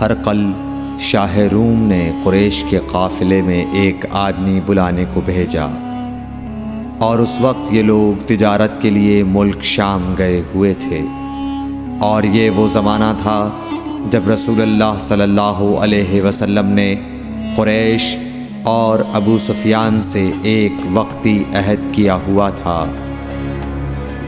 ہرقل شاہ روم نے قریش کے قافلے میں ایک آدمی بلانے کو بھیجا، اور اس وقت یہ لوگ تجارت کے لیے ملک شام گئے ہوئے تھے، اور یہ وہ زمانہ تھا جب رسول اللہ صلی اللہ علیہ وسلم نے قریش اور ابو سفیان سے ایک وقتی عہد کیا ہوا تھا۔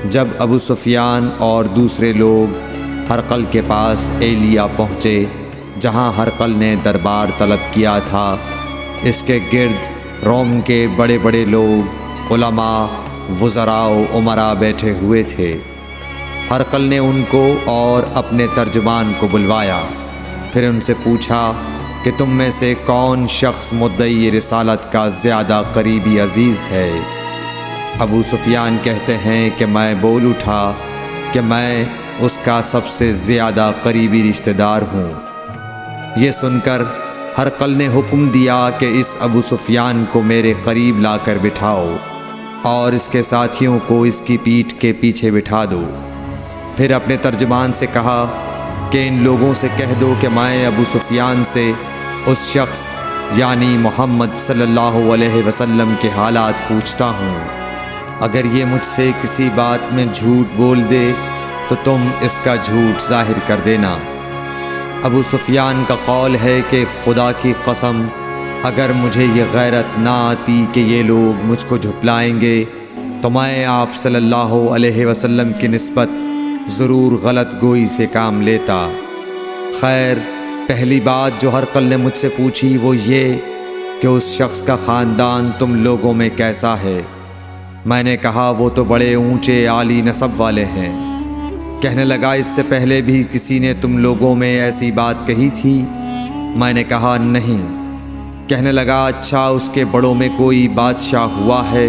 جب ابو سفیان اور دوسرے لوگ ہرقل کے پاس ایلیا پہنچے جہاں ہرقل نے دربار طلب کیا تھا، اس کے گرد روم کے بڑے بڑے لوگ، علماء، وزراء و امراء بیٹھے ہوئے تھے۔ ہرقل نے ان کو اور اپنے ترجمان کو بلوایا، پھر ان سے پوچھا کہ تم میں سے کون شخص مدعی رسالت کا زیادہ قریبی عزیز ہے؟ ابو سفیان کہتے ہیں کہ میں بول اٹھا کہ میں اس کا سب سے زیادہ قریبی رشتہ دار ہوں۔ یہ سن کر ہرقل نے حکم دیا کہ اس ابو سفیان کو میرے قریب لا کر بٹھاؤ اور اس کے ساتھیوں کو اس کی پیٹھ کے پیچھے بٹھا دو۔ پھر اپنے ترجمان سے کہا کہ ان لوگوں سے کہہ دو کہ میں ابو سفیان سے اس شخص یعنی محمد صلی اللہ علیہ وسلم کے حالات پوچھتا ہوں، اگر یہ مجھ سے کسی بات میں جھوٹ بول دے تو تم اس کا جھوٹ ظاہر کر دینا۔ ابو سفیان کا قول ہے کہ خدا کی قسم اگر مجھے یہ غیرت نہ آتی کہ یہ لوگ مجھ کو جھٹلائیں گے تو میں آپ صلی اللہ علیہ وسلم کی نسبت ضرور غلط گوئی سے کام لیتا۔ خیر، پہلی بات جو ہرقل نے مجھ سے پوچھی وہ یہ کہ اس شخص کا خاندان تم لوگوں میں کیسا ہے؟ میں نے کہا وہ تو بڑے اونچے عالی نسب والے ہیں۔ کہنے لگا اس سے پہلے بھی کسی نے تم لوگوں میں ایسی بات کہی تھی؟ میں نے کہا نہیں۔ کہنے لگا اچھا اس کے بڑوں میں کوئی بادشاہ ہوا ہے؟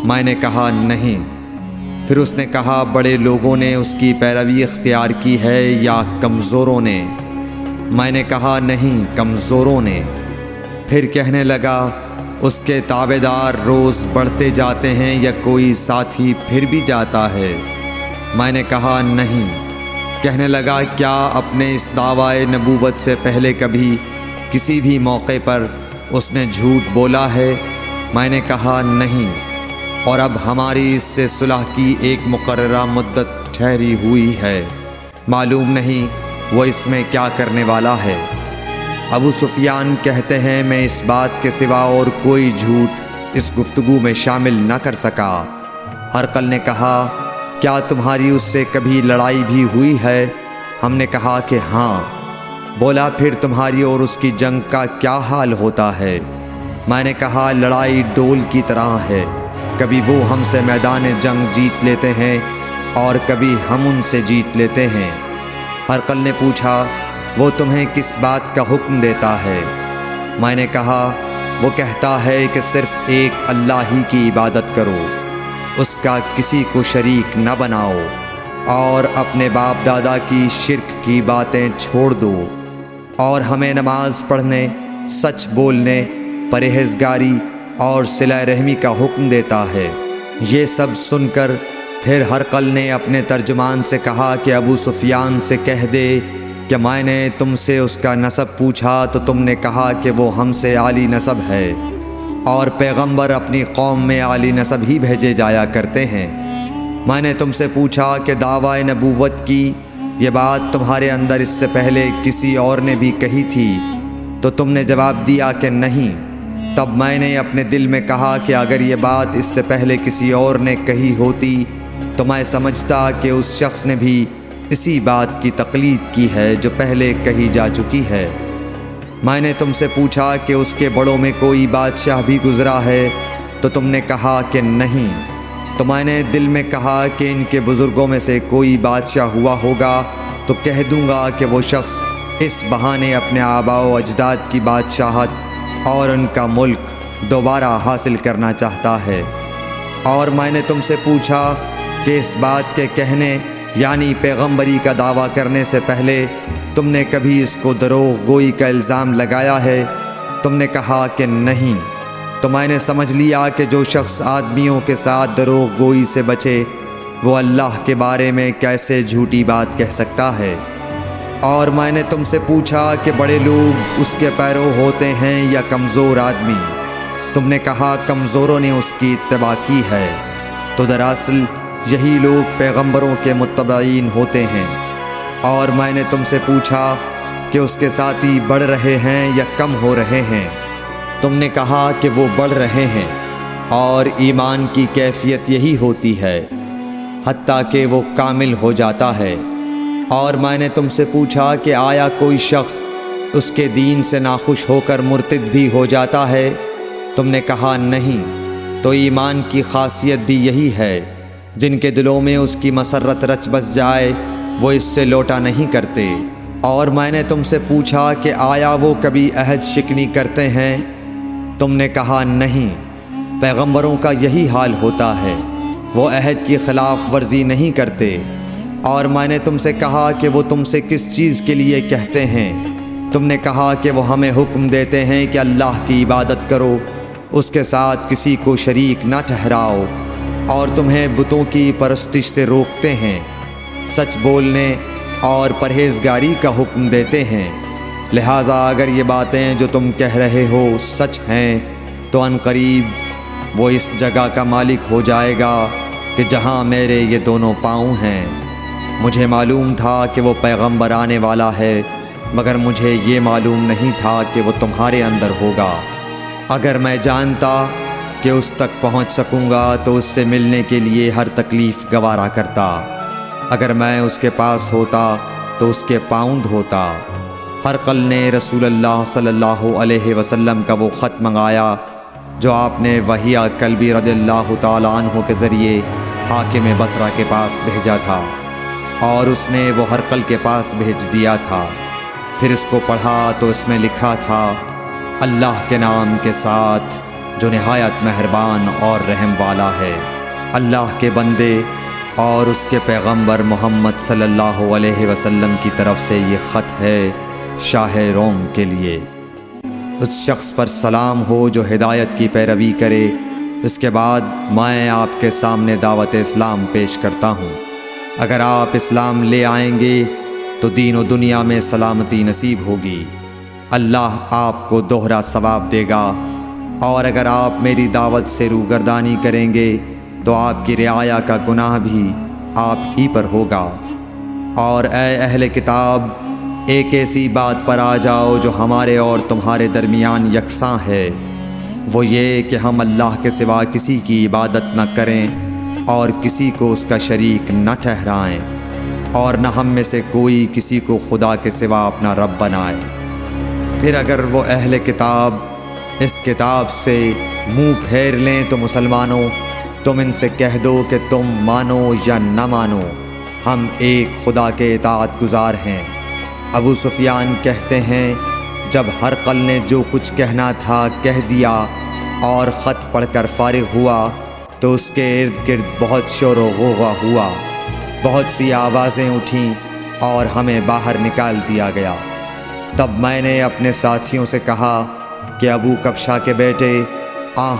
میں نے کہا نہیں۔ پھر اس نے کہا بڑے لوگوں نے اس کی پیروی اختیار کی ہے یا کمزوروں نے؟ میں نے کہا نہیں، کمزوروں نے۔ پھر کہنے لگا اس کے تابعدار روز بڑھتے جاتے ہیں یا کوئی ساتھی پھر بھی جاتا ہے؟ میں نے کہا نہیں۔ کہنے لگا کیا اپنے اس دعویٰ نبوت سے پہلے کبھی کسی بھی موقع پر اس نے جھوٹ بولا ہے؟ میں نے کہا نہیں، اور اب ہماری اس سے صلح کی ایک مقررہ مدت ٹھہری ہوئی ہے، معلوم نہیں وہ اس میں کیا کرنے والا ہے۔ ابو سفیان کہتے ہیں میں اس بات کے سوا اور کوئی جھوٹ اس گفتگو میں شامل نہ کر سکا۔ ہرقل نے کہا کیا تمہاری اس سے کبھی لڑائی بھی ہوئی ہے؟ ہم نے کہا کہ ہاں۔ بولا پھر تمہاری اور اس کی جنگ کا کیا حال ہوتا ہے؟ میں نے کہا لڑائی ڈول کی طرح ہے، کبھی وہ ہم سے میدان جنگ جیت لیتے ہیں اور کبھی ہم ان سے جیت لیتے ہیں۔ ہرقل نے پوچھا وہ تمہیں کس بات کا حکم دیتا ہے؟ میں نے کہا وہ کہتا ہے کہ صرف ایک اللہ ہی کی عبادت کرو، اس کا کسی کو شریک نہ بناؤ، اور اپنے باپ دادا کی شرک کی باتیں چھوڑ دو، اور ہمیں نماز پڑھنے، سچ بولنے، پرہیزگاری اور صلہ رحمی کا حکم دیتا ہے۔ یہ سب سن کر پھر ہرقل نے اپنے ترجمان سے کہا کہ ابو سفیان سے کہہ دے کہ میں نے تم سے اس کا نسب پوچھا تو تم نے کہا کہ وہ ہم سے عالی نسب ہے، اور پیغمبر اپنی قوم میں عالی نسب ہی بھیجے جایا کرتے ہیں۔ میں نے تم سے پوچھا کہ دعویٰ نبوت کی یہ بات تمہارے اندر اس سے پہلے کسی اور نے بھی کہی تھی تو تم نے جواب دیا کہ نہیں۔ تب میں نے اپنے دل میں کہا کہ اگر یہ بات اس سے پہلے کسی اور نے کہی ہوتی تو میں سمجھتا کہ اس شخص نے بھی اسی بات کی تقلید کی ہے جو پہلے کہی جا چکی ہے۔ میں نے تم سے پوچھا کہ اس کے بڑوں میں کوئی بادشاہ بھی گزرا ہے تو تم نے کہا کہ نہیں۔ تو میں نے دل میں کہا کہ ان کے بزرگوں میں سے کوئی بادشاہ ہوا ہوگا تو کہہ دوں گا کہ وہ شخص اس بہانے اپنے آباء و اجداد کی بادشاہت اور ان کا ملک دوبارہ حاصل کرنا چاہتا ہے۔ اور میں نے تم سے پوچھا کہ اس بات کے کہنے یعنی پیغمبری کا دعویٰ کرنے سے پہلے تم نے کبھی اس کو دروغ گوئی کا الزام لگایا ہے؟ تم نے کہا کہ نہیں۔ تو میں نے سمجھ لیا کہ جو شخص آدمیوں کے ساتھ دروغ گوئی سے بچے وہ اللہ کے بارے میں کیسے جھوٹی بات کہہ سکتا ہے۔ اور میں نے تم سے پوچھا کہ بڑے لوگ اس کے پیرو ہوتے ہیں یا کمزور آدمی؟ تم نے کہا کمزوروں نے اس کی اتباع کی ہے۔ تو دراصل یہی لوگ پیغمبروں کے متبعین ہوتے ہیں۔ اور میں نے تم سے پوچھا کہ اس کے ساتھی بڑھ رہے ہیں یا کم ہو رہے ہیں؟ تم نے کہا کہ وہ بڑھ رہے ہیں، اور ایمان کی کیفیت یہی ہوتی ہے حتیٰ کہ وہ کامل ہو جاتا ہے۔ اور میں نے تم سے پوچھا کہ آیا کوئی شخص اس کے دین سے ناخوش ہو کر مرتد بھی ہو جاتا ہے؟ تم نے کہا نہیں۔ تو ایمان کی خاصیت بھی یہی ہے، جن کے دلوں میں اس کی مسرت رچ بس جائے وہ اس سے لوٹا نہیں کرتے۔ اور میں نے تم سے پوچھا کہ آیا وہ کبھی عہد شکنی کرتے ہیں؟ تم نے کہا نہیں۔ پیغمبروں کا یہی حال ہوتا ہے، وہ عہد کی خلاف ورزی نہیں کرتے۔ اور میں نے تم سے کہا کہ وہ تم سے کس چیز کے لیے کہتے ہیں؟ تم نے کہا کہ وہ ہمیں حکم دیتے ہیں کہ اللہ کی عبادت کرو، اس کے ساتھ کسی کو شریک نہ ٹھہراؤ، اور تمہیں بتوں کی پرستش سے روکتے ہیں، سچ بولنے اور پرہیزگاری کا حکم دیتے ہیں۔ لہٰذا اگر یہ باتیں جو تم کہہ رہے ہو سچ ہیں تو ان قریب وہ اس جگہ کا مالک ہو جائے گا کہ جہاں میرے یہ دونوں پاؤں ہیں۔ مجھے معلوم تھا کہ وہ پیغمبر آنے والا ہے، مگر مجھے یہ معلوم نہیں تھا کہ وہ تمہارے اندر ہوگا۔ اگر میں جانتا کہ اس تک پہنچ سکوں گا تو اس سے ملنے کے لیے ہر تکلیف گوارا کرتا۔ اگر میں اس کے پاس ہوتا تو اس کے پاؤں دھوتا۔ ہرقل نے رسول اللہ صلی اللہ علیہ وسلم کا وہ خط منگایا جو آپ نے وحیہ کلبی رضی اللہ تعالیٰ عنہ کے ذریعے حاکم بصرہ کے پاس بھیجا تھا، اور اس نے وہ ہرقل کے پاس بھیج دیا تھا۔ پھر اس کو پڑھا تو اس میں لکھا تھا، اللہ کے نام کے ساتھ جو نہایت مہربان اور رحم والا ہے۔ اللہ کے بندے اور اس کے پیغمبر محمد صلی اللہ علیہ وسلم کی طرف سے یہ خط ہے شاہ روم کے لیے۔ اس شخص پر سلام ہو جو ہدایت کی پیروی کرے۔ اس کے بعد میں آپ کے سامنے دعوت اسلام پیش کرتا ہوں۔ اگر آپ اسلام لے آئیں گے تو دین و دنیا میں سلامتی نصیب ہوگی، اللہ آپ کو دوہرا ثواب دے گا۔ اور اگر آپ میری دعوت سے روگردانی کریں گے تو آپ کی رعایا کا گناہ بھی آپ ہی پر ہوگا۔ اور اے اہل کتاب، ایک ایسی بات پر آ جاؤ جو ہمارے اور تمہارے درمیان یکساں ہے، وہ یہ کہ ہم اللہ کے سوا کسی کی عبادت نہ کریں اور کسی کو اس کا شریک نہ ٹھہرائیں، اور نہ ہم میں سے کوئی کسی کو خدا کے سوا اپنا رب بنائے۔ پھر اگر وہ اہل کتاب اس کتاب سے منہ پھیر لیں تو مسلمانوں، تم ان سے کہہ دو کہ تم مانو یا نہ مانو، ہم ایک خدا کے اطاعت گزار ہیں۔ ابو سفیان کہتے ہیں، جب ہرقل نے جو کچھ کہنا تھا کہہ دیا اور خط پڑھ کر فارغ ہوا تو اس کے ارد گرد بہت شور و غوغا ہوا، بہت سی آوازیں اٹھیں اور ہمیں باہر نکال دیا گیا۔ تب میں نے اپنے ساتھیوں سے کہا کہ ابو کبشہ کے بیٹے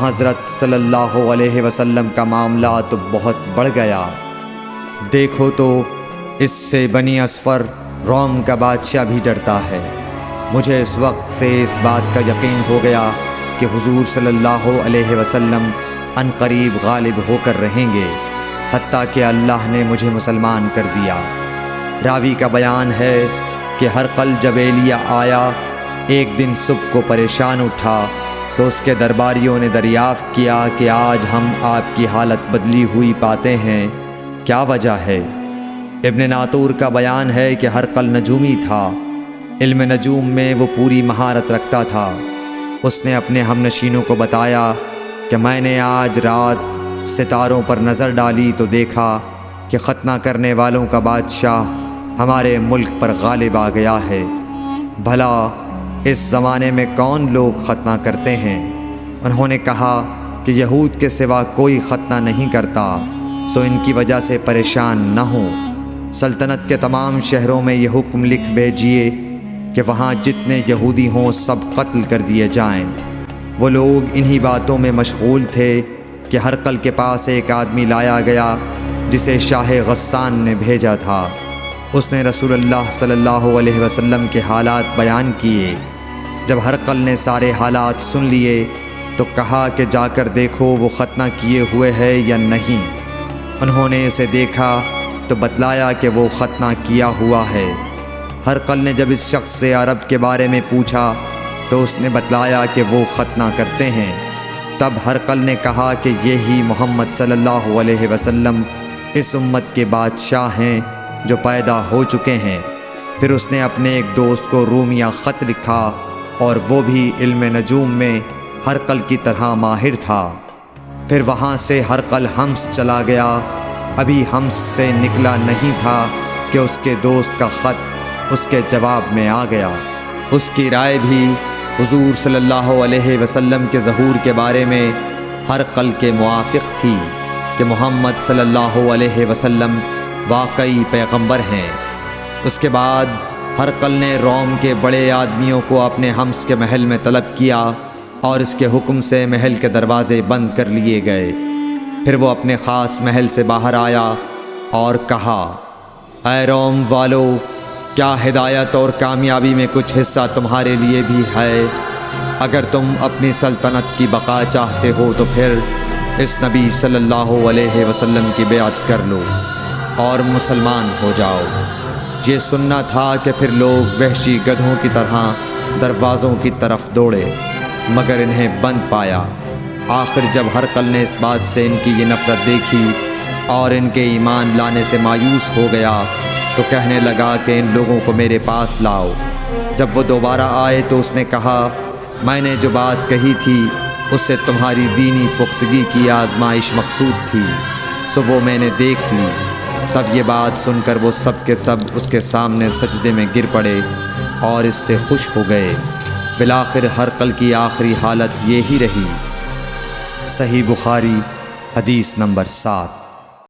حضرت صلی اللہ علیہ وسلم کا معاملہ تو بہت بڑھ گیا۔ دیکھو تو اس سے بنی اصفر روم کا بادشاہ بھی ڈرتا ہے۔ مجھے اس وقت سے اس بات کا یقین ہو گیا کہ حضور صلی اللہ علیہ وسلم ان قریب غالب ہو کر رہیں گے، حتیٰ کہ اللہ نے مجھے مسلمان کر دیا۔ راوی کا بیان ہے کہ ہرقل جب ایلیہ آیا، ایک دن صبح کو پریشان اٹھا تو اس کے درباریوں نے دریافت کیا کہ آج ہم آپ کی حالت بدلی ہوئی پاتے ہیں، کیا وجہ ہے؟ ابن ناطور کا بیان ہے کہ ہرقل نجومی تھا، علم نجوم میں وہ پوری مہارت رکھتا تھا۔ اس نے اپنے ہم نشینوں کو بتایا کہ میں نے آج رات ستاروں پر نظر ڈالی تو دیکھا کہ ختنہ کرنے والوں کا بادشاہ ہمارے ملک پر غالب آ گیا ہے۔ بھلا اس زمانے میں کون لوگ ختنہ کرتے ہیں؟ انہوں نے کہا کہ یہود کے سوا کوئی ختنہ نہیں کرتا، سو ان کی وجہ سے پریشان نہ ہوں۔ سلطنت کے تمام شہروں میں یہ حکم لکھ بھیجیے کہ وہاں جتنے یہودی ہوں سب قتل کر دیے جائیں۔ وہ لوگ انہی باتوں میں مشغول تھے کہ ہرقل کے پاس ایک آدمی لایا گیا جسے شاہ غسان نے بھیجا تھا۔ اس نے رسول اللہ صلی اللہ علیہ وسلم کے حالات بیان کیے۔ جب ہرقل نے سارے حالات سن لیے تو کہا کہ جا کر دیکھو وہ ختنہ کیے ہوئے ہے یا نہیں۔ انہوں نے اسے دیکھا تو بتلایا کہ وہ ختنہ کیا ہوا ہے۔ ہرقل نے جب اس شخص سے عرب کے بارے میں پوچھا تو اس نے بتلایا کہ وہ ختنہ کرتے ہیں۔ تب ہرقل نے کہا کہ یہی محمد صلی اللہ علیہ وسلم اس امت کے بادشاہ ہیں جو پیدا ہو چکے ہیں۔ پھر اس نے اپنے ایک دوست کو رومیہ خط لکھا اور وہ بھی علم نجوم میں ہرقل کی طرح ماہر تھا۔ پھر وہاں سے ہرقل حمص چلا گیا۔ ابھی حمص سے نکلا نہیں تھا کہ اس کے دوست کا خط اس کے جواب میں آ گیا۔ اس کی رائے بھی حضور صلی اللہ علیہ وسلم کے ظہور کے بارے میں ہرقل کے موافق تھی کہ محمد صلی اللہ علیہ وسلم واقعی پیغمبر ہیں۔ اس کے بعد ہرقل نے روم کے بڑے آدمیوں کو اپنے حمص کے محل میں طلب کیا اور اس کے حکم سے محل کے دروازے بند کر لیے گئے۔ پھر وہ اپنے خاص محل سے باہر آیا اور کہا، اے روم والو، کیا ہدایت اور کامیابی میں کچھ حصہ تمہارے لیے بھی ہے؟ اگر تم اپنی سلطنت کی بقا چاہتے ہو تو پھر اس نبی صلی اللہ علیہ وسلم کی بیعت کر لو اور مسلمان ہو جاؤ۔ یہ سننا تھا کہ پھر لوگ وحشی گدھوں کی طرح دروازوں کی طرف دوڑے مگر انہیں بند پایا۔ آخر جب ہرقل نے اس بات سے ان کی یہ نفرت دیکھی اور ان کے ایمان لانے سے مایوس ہو گیا تو کہنے لگا کہ ان لوگوں کو میرے پاس لاؤ۔ جب وہ دوبارہ آئے تو اس نے کہا، میں نے جو بات کہی تھی اس سے تمہاری دینی پختگی کی آزمائش مقصود تھی، سو وہ میں نے دیکھ لی۔ تب یہ بات سن کر وہ سب کے سب اس کے سامنے سجدے میں گر پڑے اور اس سے خوش ہو گئے۔ بالآخر ہرقل کی آخری حالت یہی رہی۔ صحیح بخاری حدیث نمبر 7۔